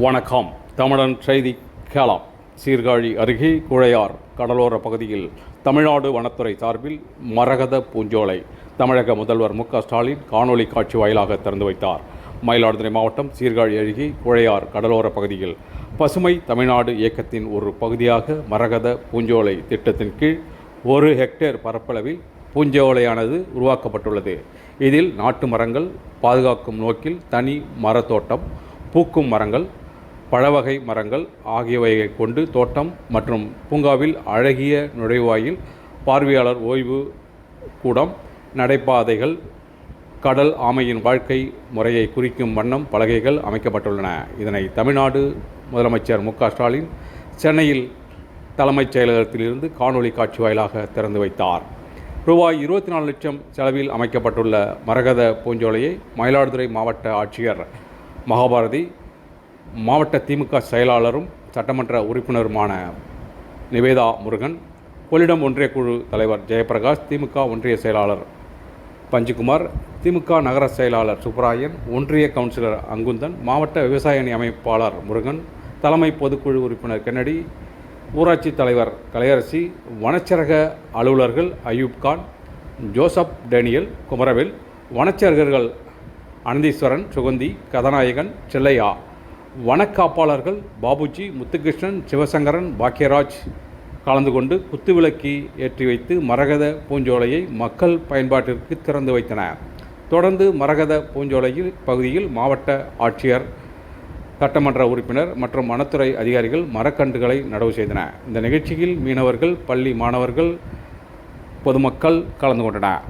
வணக்கம். தமிழன் செய்தி கேளாம். சீர்காழி அருகே குழையார் கடலோர பகுதியில் தமிழ்நாடு வனத்துறை சார்பில் மரகத பூஞ்சோலை தமிழக முதல்வர் மு.க.ஸ்டாலின் காணொலி காட்சி வாயிலாக திறந்து வைத்தார். மயிலாடுதுறை மாவட்டம் சீர்காழி அருகே குழையார் கடலோர பகுதியில் பசுமை தமிழ்நாடு இயக்கத்தின் ஒரு பகுதியாக மரகத பூஞ்சோலை திட்டத்தின் கீழ் 1 ஹெக்டேர் பரப்பளவில் பூஞ்சோலையானது உருவாக்கப்பட்டுள்ளது. இதில் நாட்டு மரங்கள் பாதுகாக்கும் நோக்கில் தனி மரத்தோட்டம், பூக்கும் மரங்கள், பழவகை மரங்கள் ஆகியவையை கொண்டு தோட்டம் மற்றும் பூங்காவில் அழகிய நுழைவாயில், பார்வையாளர் ஓய்வு கூடம், நடைபாதைகள், கடல் ஆமையின் வாழ்க்கை முறையை குறிக்கும் வண்ணம் பலகைகள் அமைக்கப்பட்டுள்ளன. இதனை தமிழ்நாடு முதலமைச்சர் மு.க.ஸ்டாலின் சென்னையில் தலைமைச் செயலகத்திலிருந்து காணொலி காட்சி வாயிலாக திறந்து வைத்தார். ரூபாய் 24 லட்சம் செலவில் அமைக்கப்பட்டுள்ள மரகத பூஞ்சோலையை மயிலாடுதுறை மாவட்ட ஆட்சியர் மகாபாரதி, மாவட்ட திமுக செயலாளரும் சட்டமன்ற உறுப்பினருமான நிவேதா முருகன், கொள்ளிடம் ஒன்றிய குழு தலைவர் ஜெயபிரகாஷ், திமுக ஒன்றிய செயலாளர் பஞ்சுகுமார், திமுக நகர செயலாளர் சுப்பராயன், ஒன்றிய கவுன்சிலர் அங்குந்தன், மாவட்ட விவசாய அணி அமைப்பாளர் முருகன், தலைமை பொதுக்குழு உறுப்பினர் கென்னடி, ஊராட்சி தலைவர் கலையரசி, வனச்சரக அலுவலர்கள் அயூப்கான், ஜோசப் டேனியல், குமரவேல், வனச்சரகர்கள் அனந்தீஸ்வரன், சுகந்தி, கதாநாயகன், செல்லையா, வனக்காப்பாளர்கள் பாபுஜி, முத்துகிருஷ்ணன், சிவசங்கரன், பாக்கியராஜ் கலந்து கொண்டு குத்துவிளக்கி ஏற்றி வைத்து மரகத பூஞ்சோலையை மக்கள் பயன்பாட்டிற்கு திறந்து வைத்தனர். தொடர்ந்து மரகத பூஞ்சோலையில் பகுதியில் மாவட்ட ஆட்சியர், சட்டமன்ற உறுப்பினர் மற்றும் வனத்துறை அதிகாரிகள் மரக்கன்றுகளை நடவு செய்தனர். இந்த நிகழ்ச்சியில் மீனவர்கள், பள்ளி மாணவர்கள், பொதுமக்கள் கலந்து கொண்டனர்.